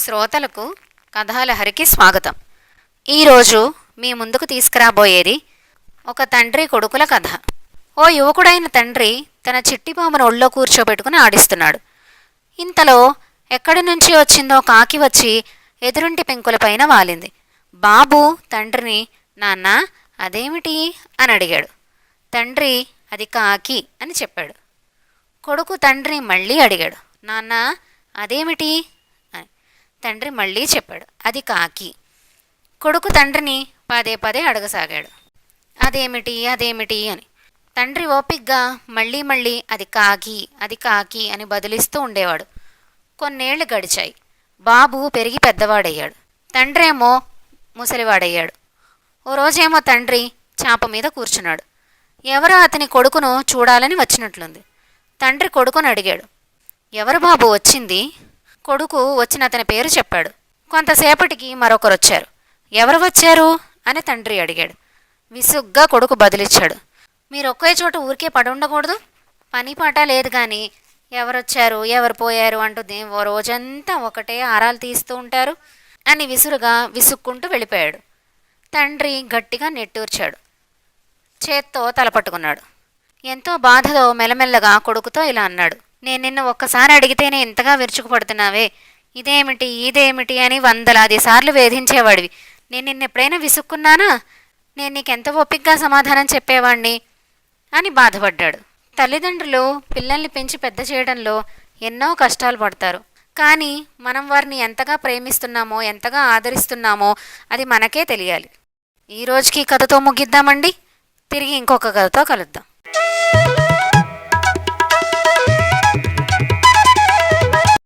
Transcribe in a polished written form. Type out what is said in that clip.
శ్రోతలకు కథాలహరికి స్వాగతం. ఈరోజు మీ ముందుకు తీసుకురాబోయేది ఒక తండ్రి కొడుకుల కథ. ఓ యువకుడైన తండ్రి తన చిట్టిపామును ఒళ్ళో కూర్చోబెట్టుకుని ఆడిస్తున్నాడు. ఇంతలో ఎక్కడి నుంచి వచ్చిందో కాకి వచ్చి ఎదురింటి పెంకులపైన వాలింది. బాబు తండ్రిని, నాన్న అదేమిటి అని అడిగాడు. తండ్రి అది కాకి అని చెప్పాడు. కొడుకు తండ్రిని మళ్ళీ అడిగాడు, నాన్న అదేమిటి అని. తండ్రి మళ్ళీ చెప్పాడు, అది కాకి. కొడుకు తండ్రిని పదే పదే అడగసాగాడు, అదేమిటి అదేమిటి అని. తండ్రి ఓపిగ్గా మళ్ళీ మళ్ళీ అది కాకి అది కాకి అని బదిలిస్తూ ఉండేవాడు. కొన్నేళ్లు గడిచాయి. బాబు పెరిగి పెద్దవాడయ్యాడు. తండ్రేమో ముసలివాడయ్యాడు. ఓ రోజేమో తండ్రి చాప మీద కూర్చున్నాడు. ఎవరో అతని కొడుకును చూడాలని వచ్చినట్లుంది. తండ్రి కొడుకును అడిగాడు, ఎవరు బాబు వచ్చింది? కొడుకు వచ్చిన అతని పేరు చెప్పాడు. కొంతసేపటికి మరొకరొచ్చారు. ఎవరు వచ్చారు అని తండ్రి అడిగాడు. విసుగ్గా కొడుకు బదిలిచ్చాడు, మీరు ఒకే చోట ఊరికే పడి ఉండకూడదు, పని పాట లేదు కానీ ఎవరొచ్చారు ఎవరు పోయారు అంటూ ఓ రోజంతా ఒకటే ఆరాలు తీస్తూ ఉంటారు అని విసుక్కుంటూ వెళ్ళిపోయాడు. తండ్రి గట్టిగా నెట్టూర్చాడు. చేత్తో తలపట్టుకున్నాడు. ఎంతో బాధతో మెల్లమెల్లగా కొడుకుతో ఇలా అన్నాడు, నేను నిన్ను ఒక్కసారి అడిగితేనే ఇంతగా విరుచుకుపడుతున్నావే, ఇదేమిటి ఇదేమిటి అని వందలాది సార్లు వేధించేవాడివి. నేను నిన్నెప్పుడైనా విసుక్కున్నానా? నేను నీకెంత ఓపిగ్గా సమాధానం చెప్పేవాణ్ణి అని బాధపడ్డాడు. తల్లిదండ్రులు పిల్లల్ని పెంచి పెద్ద చేయడంలో ఎన్నో కష్టాలు పడతారు. కానీ మనం వారిని ఎంతగా ప్రేమిస్తున్నామో ఎంతగా ఆదరిస్తున్నామో అది మనకే తెలియాలి. ఈ రోజుకి కథతో ముగిద్దామండి. తిరిగి ఇంకొక కథతో కలుద్దాం.